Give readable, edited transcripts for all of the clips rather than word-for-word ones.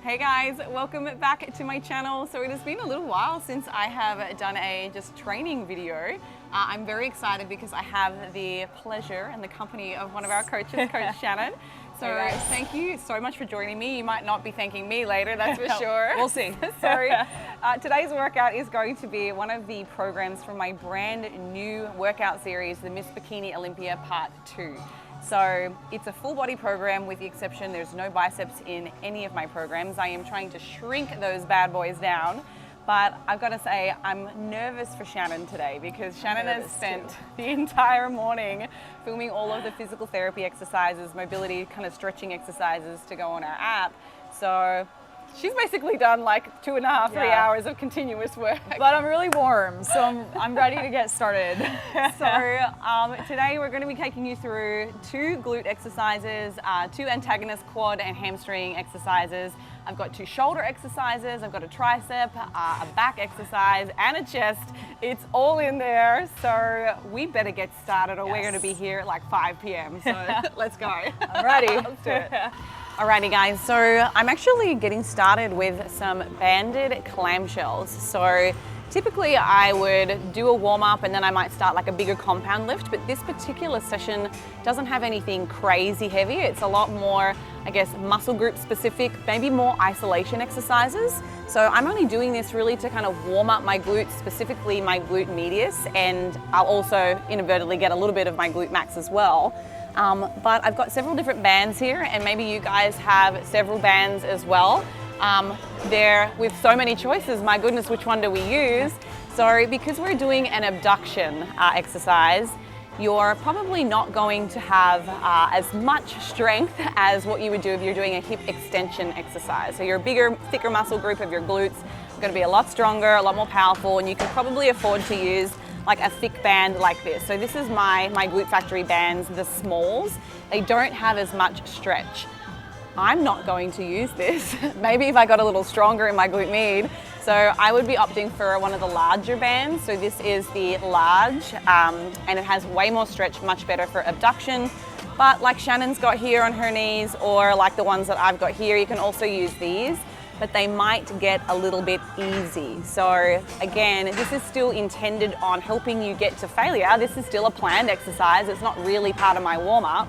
Hey guys, welcome back to my channel. So it has been a little while since I have done a just training video. I'm very excited because I have the pleasure and the company of one of our coaches, Coach Shannon. So thank you so much for joining me. You might not be thanking me later, that's for sure. We'll see. Sorry. Today's workout is going to be one of the programs from my brand new workout series, the Miss Bikini Olympia Part 2. So it's a full body program with the exception there's no biceps in any of my programs. I am trying to shrink those bad boys down. But I've got to say, I'm nervous for Shannon today because Shannon has spent the entire morning filming all of the physical therapy exercises, mobility kind of stretching exercises to go on our app. So she's basically done like 2.5, 3 hours of continuous work. But I'm really warm, so I'm ready to get started. So today we're going to be taking you through 2 glute exercises, 2 antagonist quad and hamstring exercises. I've got 2 shoulder exercises, I've got a tricep, a back exercise, and a chest. It's all in there, so we better get started or we're going to be here at like 5 p.m. So let's go. I'm ready. Let's do it. Alrighty guys, so I'm actually getting started with some banded clamshells. So typically I would do a warm up and then I might start like a bigger compound lift, but this particular session doesn't have anything crazy heavy. It's a lot more, I guess, muscle group specific, maybe more isolation exercises. So I'm only doing this really to kind of warm up my glutes, specifically my glute medius, and I'll also inadvertently get a little bit of my glute max as well. But I've got several different bands here, and maybe you guys have several bands as well. With so many choices, my goodness, which one do we use? So because we're doing an abduction exercise, you're probably not going to have as much strength as what you would do if you're doing a hip extension exercise. So your bigger, thicker muscle group of your glutes are going to be a lot stronger, a lot more powerful, and you can probably afford to use like a thick band like this. So this is my Glute Factory bands, the smalls. They don't have as much stretch. I'm not going to use this. Maybe if I got a little stronger in my glute med. So I would be opting for one of the larger bands. So this is the large, and it has way more stretch, much better for abduction. But like Shannon's got here on her knees, or like the ones that I've got here, you can also use these, but they might get a little bit easy. So again, this is still intended on helping you get to failure. This is still a planned exercise. It's not really part of my warm-up.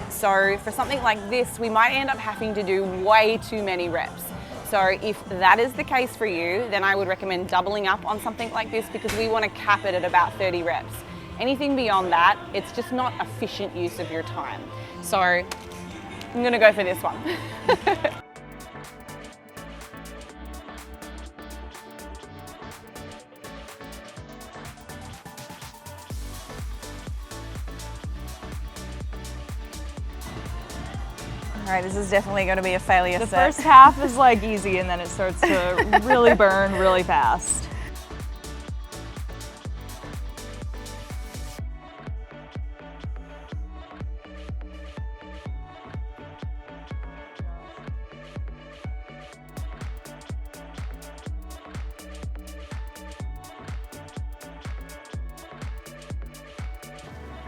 So for something like this, we might end up having to do way too many reps. So if that is the case for you, then I would recommend doubling up on something like this because we want to cap it at about 30 reps. Anything beyond that, it's just not efficient use of your time. So I'm gonna go for this one. All right, this is definitely going to be a failure set. The first half is like easy and then it starts to really burn really fast.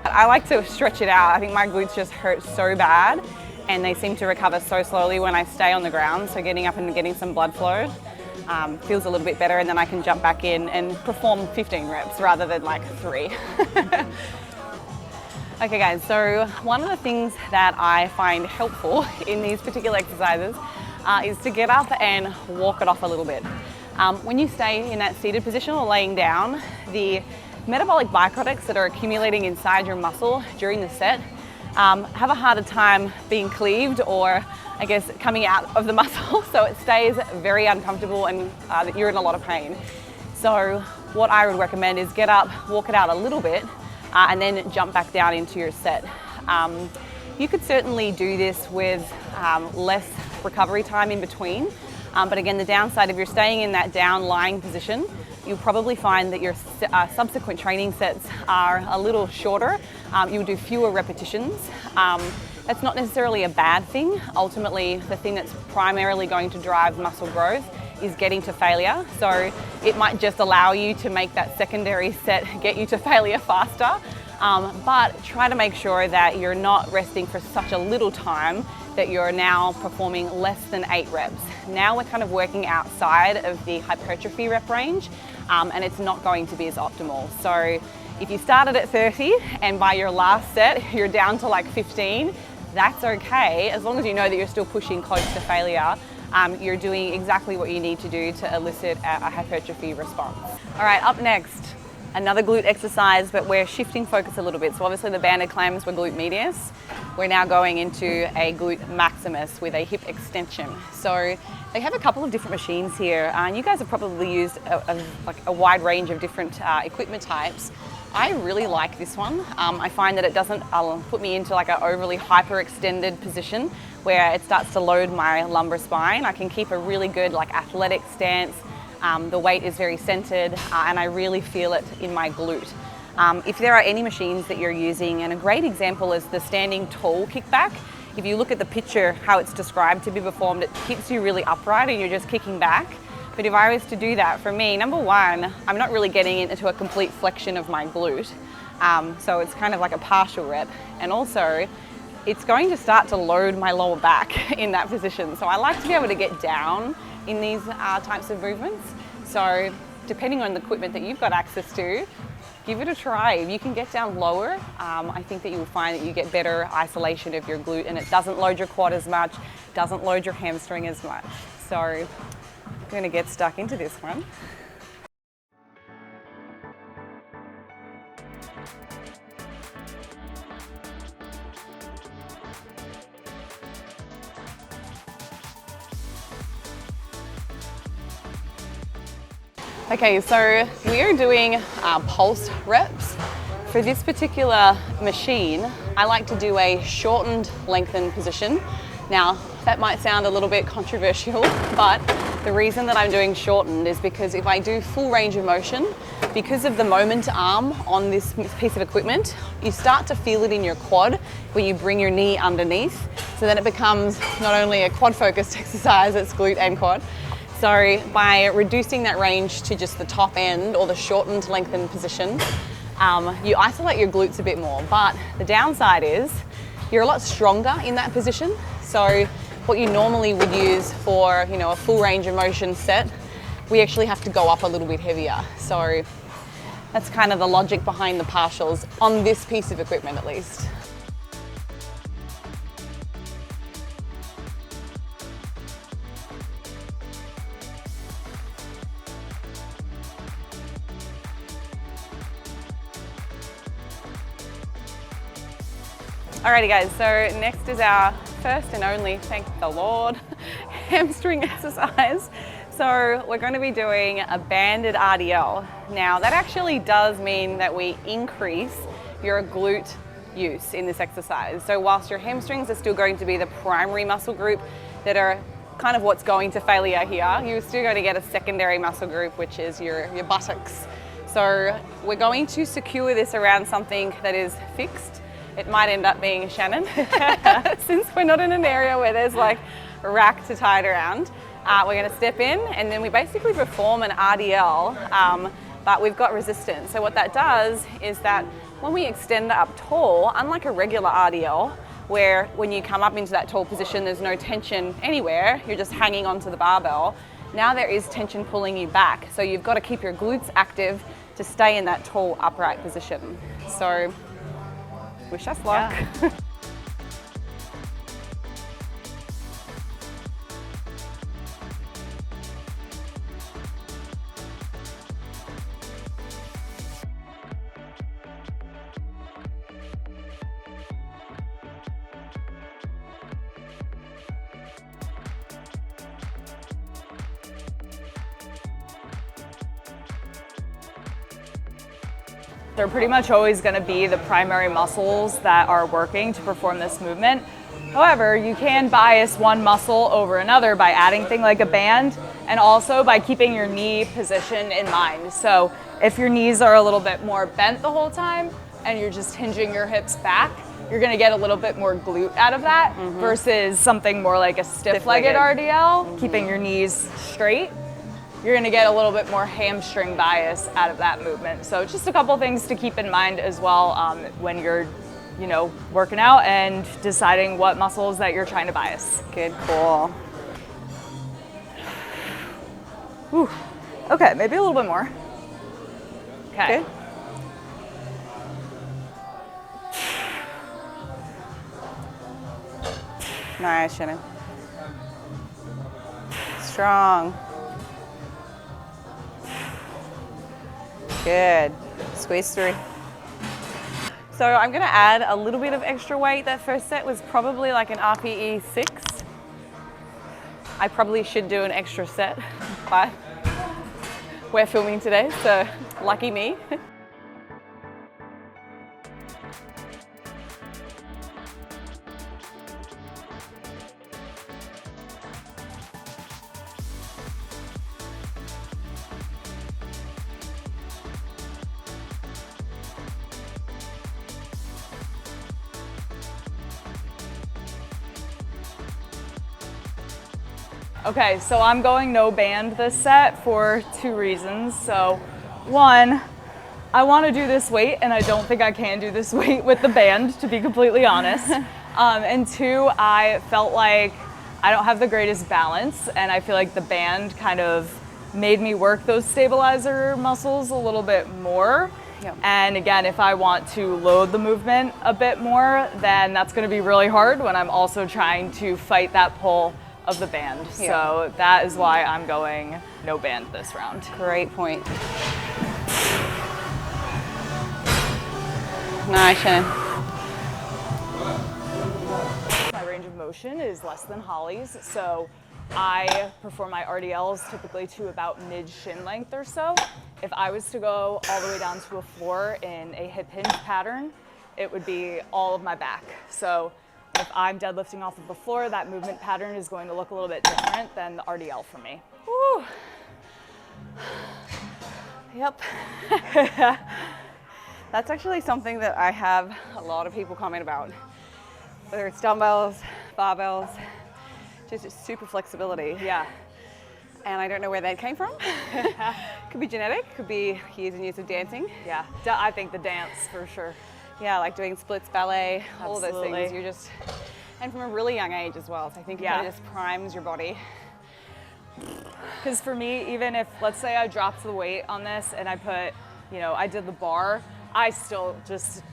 I like to stretch it out. I think my glutes just hurt so bad and they seem to recover so slowly when I stay on the ground. So getting up and getting some blood flow feels a little bit better, and then I can jump back in and perform 15 reps rather than like 3. Okay guys, so one of the things that I find helpful in these particular exercises is to get up and walk it off a little bit. When you stay in that seated position or laying down, the metabolic byproducts that are accumulating inside your muscle during the set have a harder time being cleaved or I guess coming out of the muscle, so it stays very uncomfortable and you're in a lot of pain. So what I would recommend is get up, walk it out a little bit, and then jump back down into your set. You could certainly do this with less recovery time in between, but again, the downside if you're staying in that down lying position, you'll probably find that your subsequent training sets are a little shorter. You'll do fewer repetitions. That's not necessarily a bad thing. Ultimately, the thing that's primarily going to drive muscle growth is getting to failure. So it might just allow you to make that secondary set get you to failure faster. But try to make sure that you're not resting for such a little time that you're now performing less than 8 reps. Now we're kind of working outside of the hypertrophy rep range, and it's not going to be as optimal. So if you started at 30 and by your last set you're down to like 15, that's okay, as long as you know that you're still pushing close to failure. You're doing exactly what you need to do to elicit a hypertrophy response. All right, up next, another glute exercise, but we're shifting focus a little bit. So obviously the banded clams were glute medius. We're now going into a glute maximus with a hip extension. So they have a couple of different machines here, and you guys have probably used a wide range of different equipment types. I really like this one. I find that it doesn't put me into like an overly hyperextended position where it starts to load my lumbar spine. I can keep a really good like athletic stance. The weight is very centered, and I really feel it in my glute. If there are any machines that you're using, and a great example is the standing tall kickback. If you look at the picture, how it's described to be performed, it keeps you really upright and you're just kicking back. But if I was to do that, for me, number one, I'm not really getting into a complete flexion of my glute. So it's kind of like a partial rep. And also, it's going to start to load my lower back in that position. So I like to be able to get down in these types of movements. So depending on the equipment that you've got access to, give it a try. If you can get down lower, I think that you will find that you get better isolation of your glute, and it doesn't load your quad as much, doesn't load your hamstring as much. So I'm going to get stuck into this one. Okay, so we are doing pulse reps. For this particular machine, I like to do a shortened, lengthened position. Now, that might sound a little bit controversial, but the reason that I'm doing shortened is because if I do full range of motion, because of the moment arm on this piece of equipment, you start to feel it in your quad when you bring your knee underneath. So then it becomes not only a quad focused exercise, it's glute and quad. So by reducing that range to just the top end or the shortened, lengthened position, you isolate your glutes a bit more. But the downside is you're a lot stronger in that position. So what you normally would use for, a full range of motion set, we actually have to go up a little bit heavier. So that's kind of the logic behind the partials on this piece of equipment at least. Alrighty guys, so next is our first and only, thank the Lord, hamstring exercise. So we're going to be doing a banded RDL. Now that actually does mean that we increase your glute use in this exercise. So whilst your hamstrings are still going to be the primary muscle group that are kind of what's going to failure here, you're still going to get a secondary muscle group, which is your buttocks. So we're going to secure this around something that is fixed. It might end up being Shannon, since we're not in an area where there's like a rack to tie it around. We're going to step in and then we basically perform an RDL, but we've got resistance. So what that does is that when we extend up tall, unlike a regular RDL, where when you come up into that tall position, there's no tension anywhere, you're just hanging onto the barbell. Now there is tension pulling you back. So you've got to keep your glutes active to stay in that tall upright position. So wish us luck. Yeah. They're pretty much always going to be the primary muscles that are working to perform this movement. However, you can bias one muscle over another by adding things like a band and also by keeping your knee position in mind. So if your knees are a little bit more bent the whole time and you're just hinging your hips back, you're going to get a little bit more glute out of that versus something more like a stiff-legged RDL, keeping your knees straight. You're going to get a little bit more hamstring bias out of that movement. So just a couple things to keep in mind as well when you're you know, working out and deciding what muscles that you're trying to bias. Good call. Whew. Okay, maybe a little bit more. Okay. Good. Nice, Shannon. Strong. Good. Squeeze through. So I'm gonna add a little bit of extra weight. That first set was probably like an RPE 6. I probably should do an extra set, but we're filming today, so lucky me. Okay, so I'm going no band this set for 2 reasons. So 1, I want to do this weight and I don't think I can do this weight with the band, to be completely honest. And 2, I felt like I don't have the greatest balance and I feel like the band kind of made me work those stabilizer muscles a little bit more. Yep. And again, if I want to load the movement a bit more, then that's going to be really hard when I'm also trying to fight that pull of the band. Yeah. So that is why I'm going no band this round. Great point. Nice, Shannon. My range of motion is less than Holly's, so I perform my RDLs typically to about mid-shin length or so. If I was to go all the way down to a floor in a hip hinge pattern, it would be all of my back. So if I'm deadlifting off of the floor, that movement pattern is going to look a little bit different than the RDL for me. Woo. Yep. That's actually something that I have a lot of people comment about. Whether it's dumbbells, barbells, just super flexibility. Yeah. And I don't know where that came from. Could be genetic, could be years and years of dancing. Yeah, I think the dance for sure. Yeah, like doing splits, ballet, all of those Absolutely. things. You're just, and from a really young age as well. So I think it kind of just primes your body. Because for me, even if, let's say I dropped the weight on this and I put, you know, I did the bar, I still just,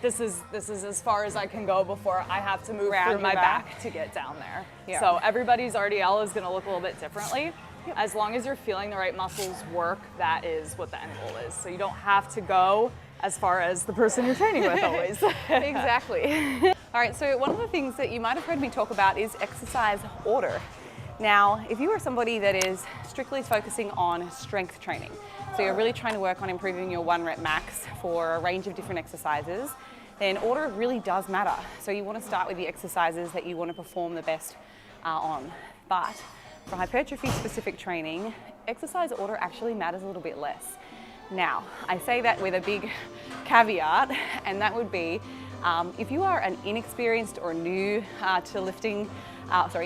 this is as far as I can go before I have to move through my back to get down there. Yeah. So everybody's RDL is gonna look a little bit differently. Yep. As long as you're feeling the right muscles work, that is what the end goal is. So you don't have to go as far as the person you're training with always. Exactly. All right, so one of the things that you might have heard me talk about is exercise order. Now, if you are somebody that is strictly focusing on strength training, so you're really trying to work on improving your 1 rep max for a range of different exercises, then order really does matter. So you want to start with the exercises that you want to perform the best on. But for hypertrophy specific training, exercise order actually matters a little bit less. Now, I say that with a big caveat, and that would be if you are an inexperienced or new to lifting,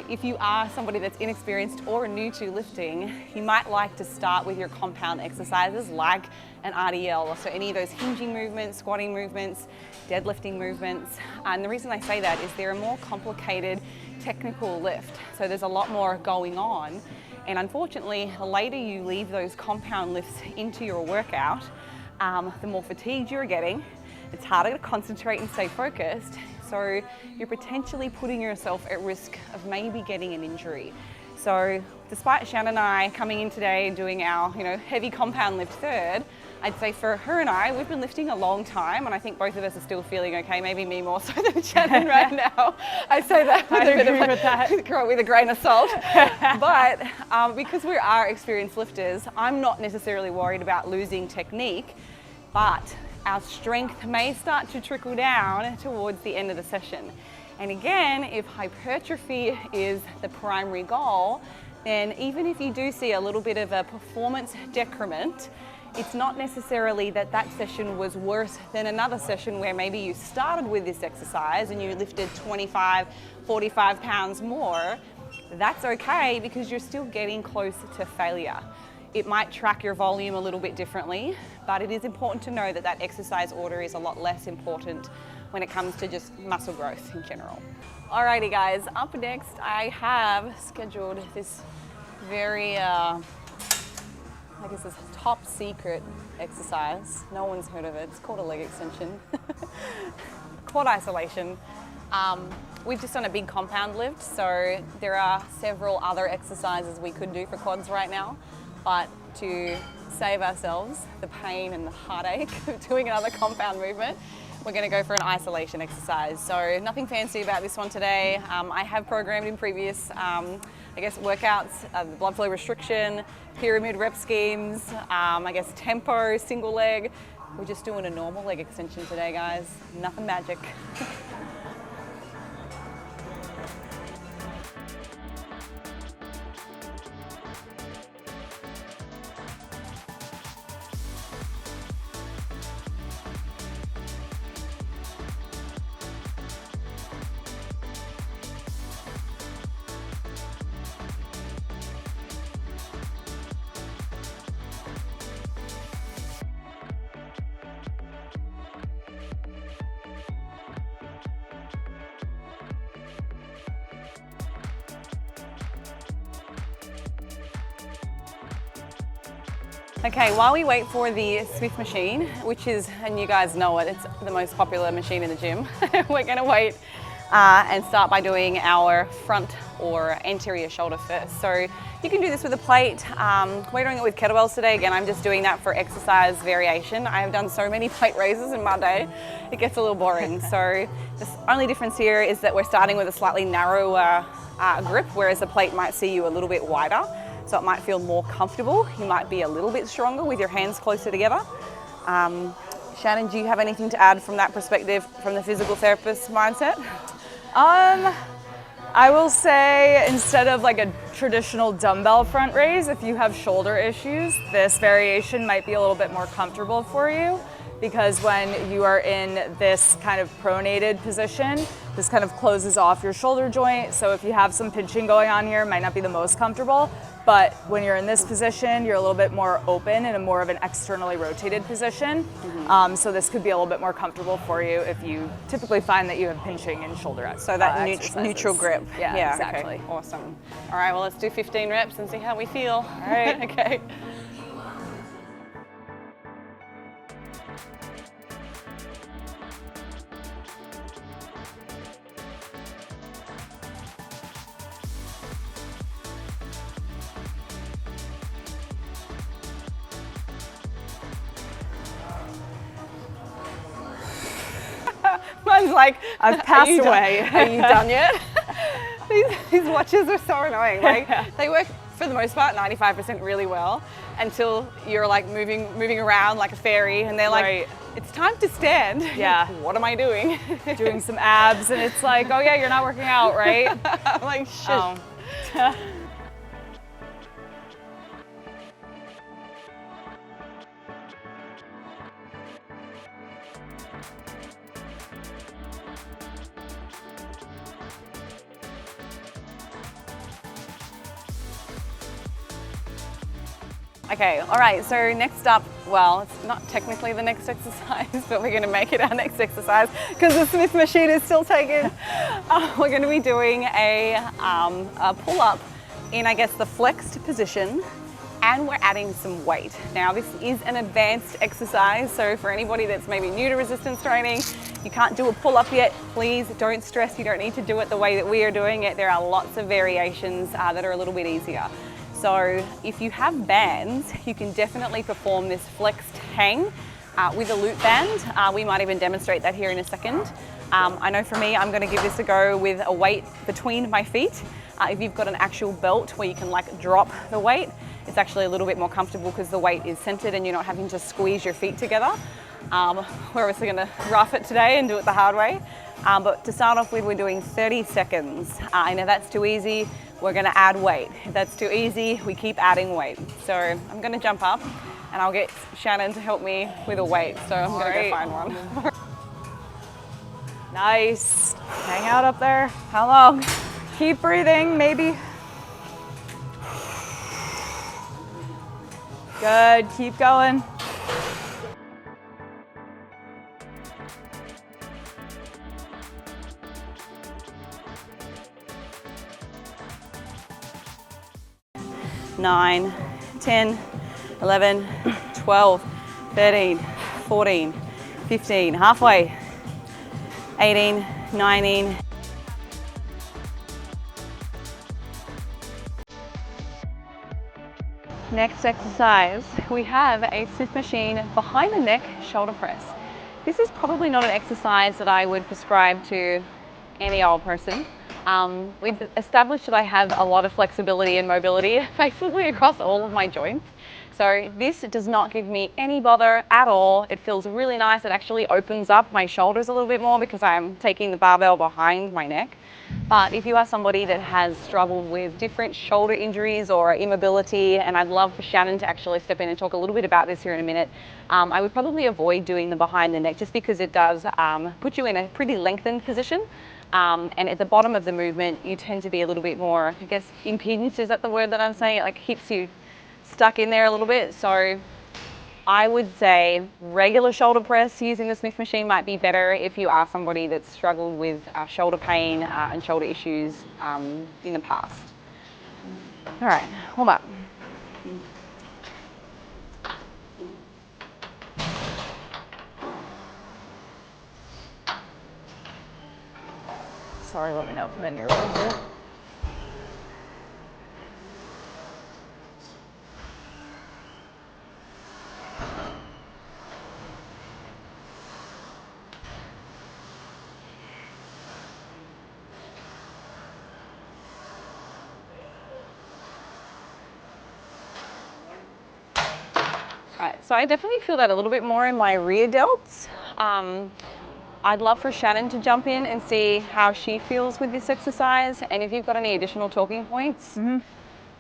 if you are somebody that's inexperienced or new to lifting, you might like to start with your compound exercises like an RDL, so any of those hinging movements, squatting movements, deadlifting movements. And the reason I say that is they're a more complicated technical lift, so there's a lot more going on. And unfortunately, the later you leave those compound lifts into your workout, the more fatigued you're getting. It's harder to concentrate and stay focused. So you're potentially putting yourself at risk of maybe getting an injury. So despite Shannon and I coming in today and doing our heavy compound lift third, I'd say for her and I, we've been lifting a long time, and I think both of us are still feeling okay, maybe me more so than Shannon right now. I say that with a grain of salt. But because we are experienced lifters, I'm not necessarily worried about losing technique, but our strength may start to trickle down towards the end of the session. And again, if hypertrophy is the primary goal, then even if you do see a little bit of a performance decrement, it's not necessarily that that session was worse than another session where maybe you started with this exercise and you lifted 25, 45 pounds more. That's okay because you're still getting close to failure. It might track your volume a little bit differently, but it is important to know that that exercise order is a lot less important when it comes to just muscle growth in general. Alrighty guys, up next I have scheduled this very, I guess this top secret exercise. No one's heard of it. It's called a leg extension. Quad isolation. We've just done a big compound lift, so there are several other exercises we could do for quads right now, but to save ourselves the pain and the heartache of doing another compound movement, we're going to go for an isolation exercise. So nothing fancy about this one today. I have programmed in previous, I guess, workouts, blood flow restriction, pyramid rep schemes, I guess tempo, single leg. We're just doing a normal leg extension today, guys. Nothing magic. Okay, while we wait for the Smith machine, which is, and you guys know it, it's the most popular machine in the gym, we're gonna wait and start by doing our front or anterior shoulder first. So you can do this with a plate. We're doing it with kettlebells today. Again, I'm just doing that for exercise variation. I have done so many plate raises in my day, it gets a little boring. So the only difference here is that we're starting with a slightly narrower grip, whereas the plate might see you a little bit wider. So it might feel more comfortable. You might be a little bit stronger with your hands closer together. Shannon, do you have anything to add from that perspective, from the physical therapist mindset? I will say, instead of like a traditional dumbbell front raise, if you have shoulder issues, this variation might be a little bit more comfortable for you, because when you are in this kind of pronated position, this kind of closes off your shoulder joint. So if you have some pinching going on here, it might not be the most comfortable. But when you're in this position, you're a little bit more open in a more of an externally rotated position. So this could be a little bit more comfortable for you if you typically find that you have pinching in shoulder exercises. So that neutral grip. Yeah, exactly. Okay. Awesome. All right, well, let's do 15 reps and see how we feel. All right. Okay. Mine's like, I've passed away. Are you done yet? These watches are so annoying. Like, they work for the most part 95% really well until you're like moving around like a fairy, and they're like, right. It's time to stand. Yeah. What am I doing? Doing some abs, and it's like, oh yeah, you're not working out, right? I'm like, shit. Oh. Okay, all right, so next up, well, it's not technically the next exercise, but we're gonna make it our next exercise because the Smith machine is still taken. We're gonna be doing a pull-up in, I guess, the flexed position, and we're adding some weight. Now, this is an advanced exercise, so for anybody that's maybe new to resistance training, you can't do a pull-up yet, please don't stress, you don't need to do it the way that we are doing it. There are lots of variations that are a little bit easier. So if you have bands, you can definitely perform this flexed hang with a loop band. We might even demonstrate that here in a second. I know for me, I'm gonna give this a go with a weight between my feet. If you've got an actual belt where you can like drop the weight, it's actually a little bit more comfortable because the weight is centered and you're not having to squeeze your feet together. We're obviously gonna rough it today and do it the hard way. But to start off with, we're doing 30 seconds. I know that's too easy. We're gonna add weight. If that's too easy, we keep adding weight. So I'm gonna jump up and I'll get Shannon to help me with a weight. So I'm gonna go find one. Nice. Hang out up there. How long? Keep breathing, maybe. Good, keep going. 9, 10, 11, 12, 13, 14, 15, halfway, 18, 19. Next exercise, we have a Smith machine behind the neck shoulder press. This is probably not an exercise that I would prescribe to any old person. We've established that I have a lot of flexibility and mobility basically across all of my joints. So this does not give me any bother at all. It feels really nice. It actually opens up my shoulders a little bit more because I'm taking the barbell behind my neck. But if you are somebody that has struggled with different shoulder injuries or immobility, and I'd love for Shannon to actually step in and talk a little bit about this here in a minute, I would probably avoid doing the behind the neck just because it does put you in a pretty lengthened position. And at the bottom of the movement, you tend to be a little bit more, I guess, impedance, is that the word that I'm saying? It like keeps you stuck in there a little bit. So I would say regular shoulder press using the Smith machine might be better if you are somebody that's struggled with shoulder pain and shoulder issues in the past. All right, warm up. Sorry, let me know if I'm in your way. Right, so I definitely feel that a little bit more in my rear delts. I'd love for Shannon to jump in and see how she feels with this exercise. And if you've got any additional talking points,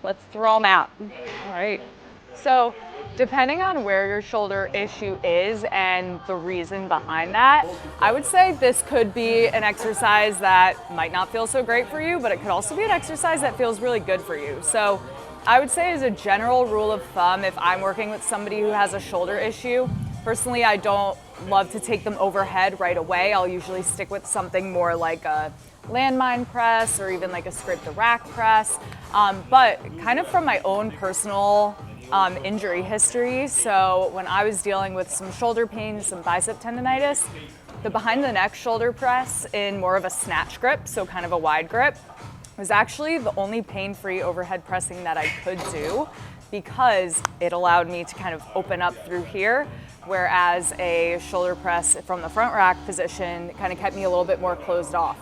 let's throw them out. All right. So depending on where your shoulder issue is and the reason behind that, I would say this could be an exercise that might not feel so great for you, but it could also be an exercise that feels really good for you. So I would say as a general rule of thumb, if I'm working with somebody who has a shoulder issue, personally, I don't love to take them overhead right away. I'll usually stick with something more like a landmine press or even like a scrape the rack press. But kind of from my own personal injury history, so when I was dealing with some shoulder pain, some bicep tendonitis, the behind the neck shoulder press in more of a snatch grip, so kind of a wide grip, was actually the only pain-free overhead pressing that I could do because it allowed me to kind of open up through here, whereas a shoulder press from the front rack position kind of kept me a little bit more closed off.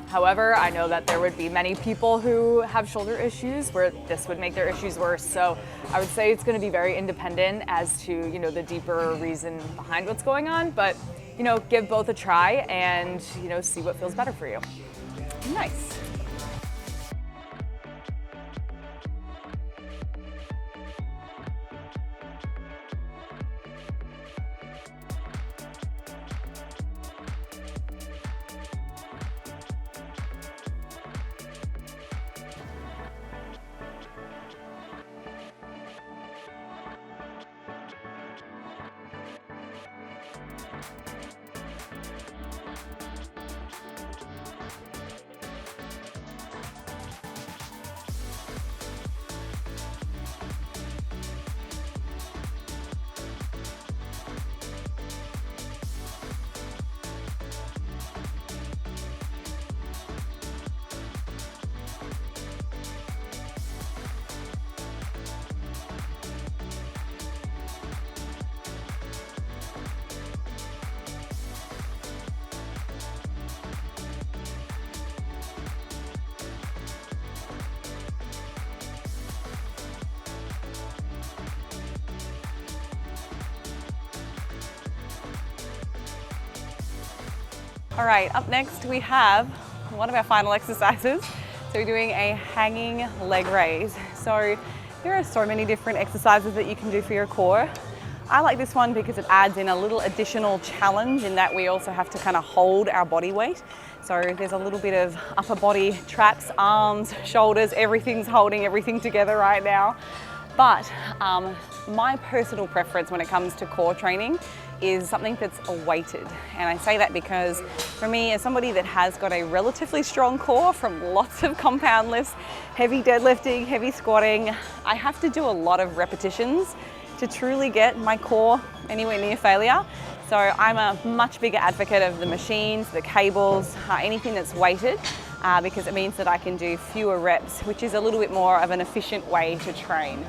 However, I know that there would be many people who have shoulder issues where this would make their issues worse. So I would say it's going to be very independent as to, you know, the deeper reason behind what's going on, but, you know, give both a try and, you know, see what feels better for you. Nice. All right, up next we have one of our final exercises. So we're doing a hanging leg raise. So there are so many different exercises that you can do for your core. I like this one because it adds in a little additional challenge in that we also have to kind of hold our body weight. So there's a little bit of upper body, traps, arms, shoulders, everything's holding everything together right now. But my personal preference when it comes to core training is something that's weighted. And I say that because for me, as somebody that has got a relatively strong core from lots of compound lifts, heavy deadlifting, heavy squatting, I have to do a lot of repetitions to truly get my core anywhere near failure. So I'm a much bigger advocate of the machines, the cables, anything that's weighted, because it means that I can do fewer reps, which is a little bit more of an efficient way to train.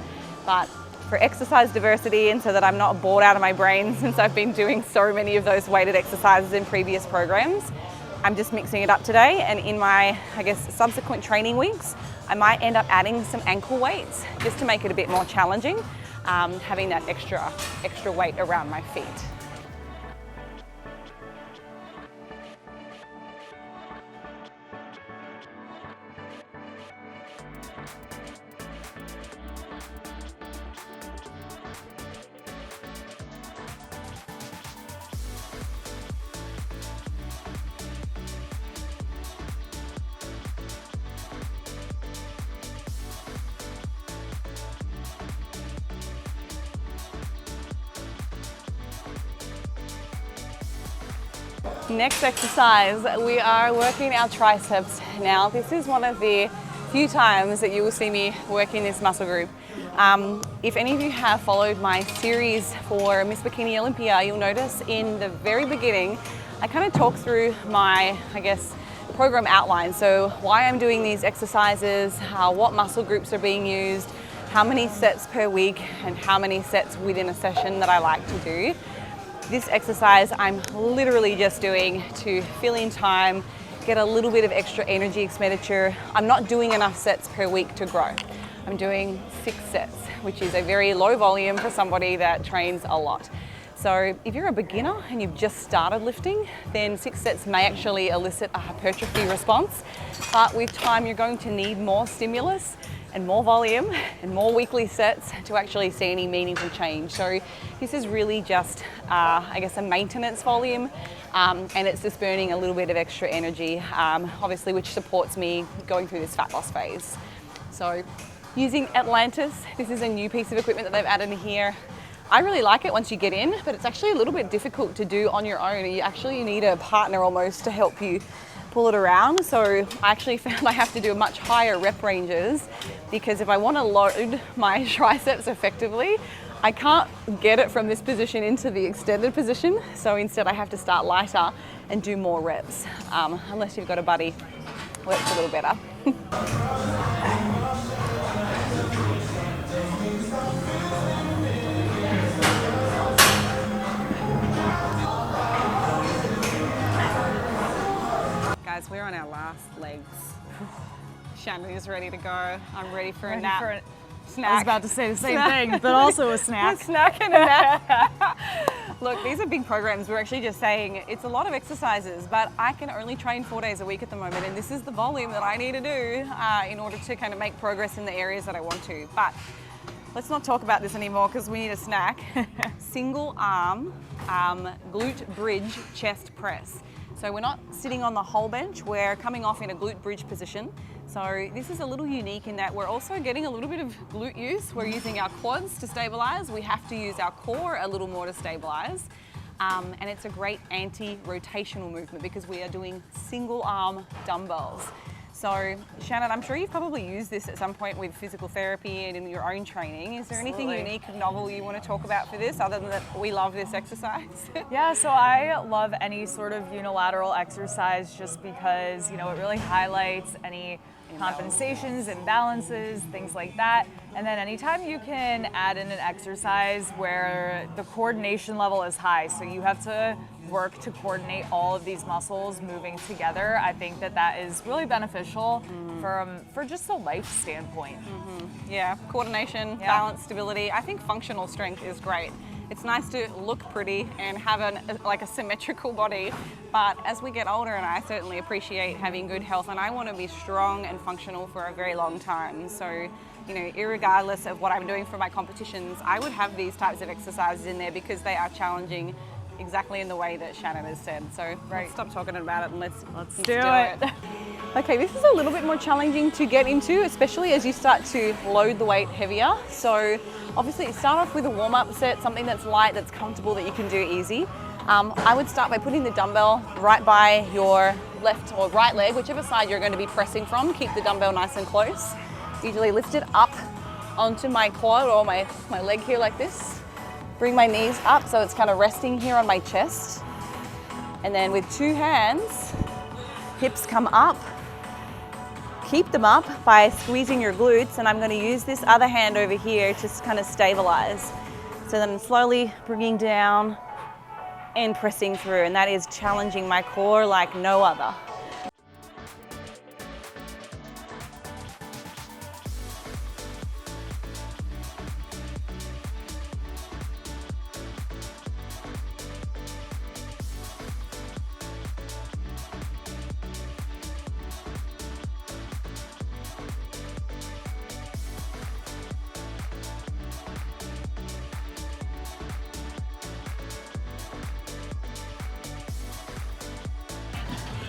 But for exercise diversity, and so that I'm not bored out of my brain since I've been doing so many of those weighted exercises in previous programs, I'm just mixing it up today, and in my, I guess, subsequent training weeks, I might end up adding some ankle weights just to make it a bit more challenging, having that extra weight around my feet. Next exercise, we are working our triceps. Now, this is one of the few times that you will see me working this muscle group. If any of you have followed my series for Miss Bikini Olympia, you'll notice in the very beginning, I kind of talk through my, I guess, program outline. So why I'm doing these exercises, what muscle groups are being used, how many sets per week, and how many sets within a session that I like to do. This exercise I'm literally just doing to fill in time, get a little bit of extra energy expenditure. I'm not doing enough sets per week to grow. I'm doing 6 sets, which is a very low volume for somebody that trains a lot. So if you're a beginner and you've just started lifting, then 6 sets may actually elicit a hypertrophy response. But with time, you're going to need more stimulus and more volume and more weekly sets to actually see any meaningful change. So this is really just, I guess, a maintenance volume, and it's just burning a little bit of extra energy, obviously, which supports me going through this fat loss phase. So using Atlantis, this is a new piece of equipment that they've added in here. I really like it once you get in, but it's actually a little bit difficult to do on your own. You actually need a partner almost to help you pull it around. So I actually found I have to do much higher rep ranges, because if I want to load my triceps effectively, I can't get it from this position into the extended position. So instead I have to start lighter and do more reps, unless you've got a buddy, works a little better. Guys, we're on our last legs. Shannon is ready to go. I'm ready for a nap. Snack. I was about to say the same thing, but also a snack. A snack and a nap. Look, these are big programs. We're actually just saying it's a lot of exercises, but I can only train 4 days a week at the moment, and this is the volume that I need to do in order to kind of make progress in the areas that I want to. But let's not talk about this anymore because we need a snack. Single arm glute bridge chest press. So we're not sitting on the whole bench, we're coming off in a glute bridge position. So this is a little unique in that we're also getting a little bit of glute use. We're using our quads to stabilize. We have to use our core a little more to stabilize. And it's a great anti-rotational movement because we are doing single arm dumbbells. So Shannon, I'm sure you've probably used this at some point with physical therapy and in your own training. Is there anything unique, novel you want to talk about for this, other than that we love this exercise? Yeah, so I love any sort of unilateral exercise just because, you know, it really highlights any compensations, imbalances, things like that. And then anytime you can add in an exercise where the coordination level is high, so you have to work to coordinate all of these muscles moving together, I think that that is really beneficial for just a life standpoint. Yeah, coordination, balance, stability. I think functional strength is great. It's nice to look pretty and have a symmetrical body, but as we get older, and I certainly appreciate having good health, and I want to be strong and functional for a very long time. So, you know, irregardless of what I'm doing for my competitions, I would have these types of exercises in there because they are challenging exactly in the way that Shannon has said. So let's stop talking about it and let's do it. Okay, this is a little bit more challenging to get into, especially as you start to load the weight heavier. So obviously start off with a warm-up set, something that's light, that's comfortable, that you can do easy. I would start by putting the dumbbell right by your left or right leg, whichever side you're going to be pressing from. Keep the dumbbell nice and close. Usually lift it up onto my quad or my leg here like this. Bring my knees up so it's kind of resting here on my chest. And then with two hands, hips come up. Keep them up by squeezing your glutes, and I'm going to use this other hand over here to kind of stabilize. So then I'm slowly bringing down and pressing through, and that is challenging my core like no other.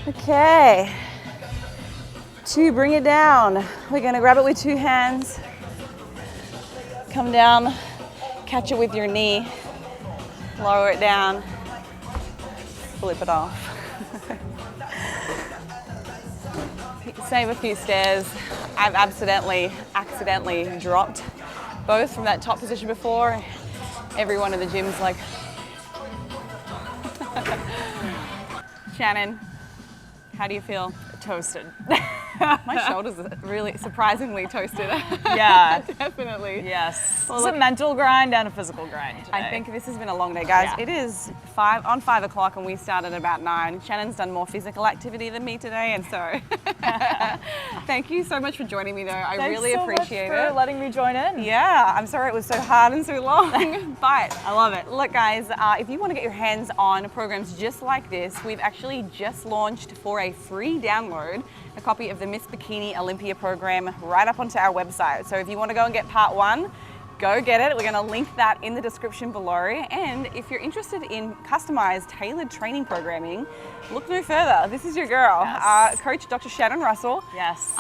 Okay, to bring it down, we're gonna grab it with two hands, come down, catch it with your knee, lower it down, flip it off. Save a few stairs. I've accidentally dropped both from that top position before. Everyone in the gym's like, Shannon, how do you feel? Toasted. My shoulders are really surprisingly toasted. Yeah. Definitely. Yes. Well, it's a mental grind and a physical grind today. I think this has been a long day, guys. Yeah. It is 5 o'clock and we started about 9. Shannon's done more physical activity than me today, and so thank you so much for joining me though. I really appreciate it. Thanks so much for letting me join in. Yeah, I'm sorry it was so hard and so long, but I love it. Look guys, if you want to get your hands on programs just like this, we've actually just launched for a free download a copy of the Miss Bikini Olympia program right up onto our website. So if you want to go and get part 1, go get it. We're going to link that in the description below. And if you're interested in customized, tailored training programming, look no further. This is your girl, yes. Coach Dr. Shannon Russell. Yes.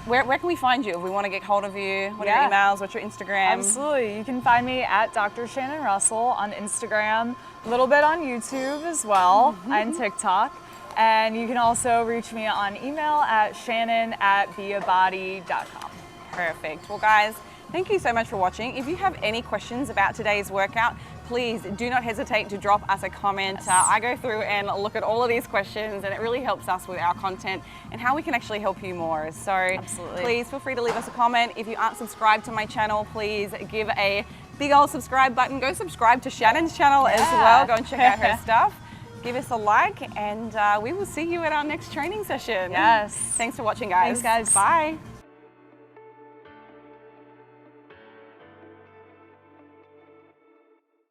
Where can we find you if we want to get hold of you? What are your emails? What's your Instagram? Absolutely. You can find me at Dr. Shannon Russell on Instagram, a little bit on YouTube as well, and TikTok. And you can also reach me on email at shannon@beabody.com. Perfect. Well guys, thank you so much for watching. If you have any questions about today's workout, please do not hesitate to drop us a comment. Yes. I go through and look at all of these questions, and it really helps us with our content and how we can actually help you more. So absolutely, please feel free to leave us a comment. If you aren't subscribed to my channel, please give a big old subscribe button. Go subscribe to Shannon's channel as well. Go and check out her stuff. Give us a like, and we will see you at our next training session. Yes. Thanks for watching, guys. Thanks, guys. Bye.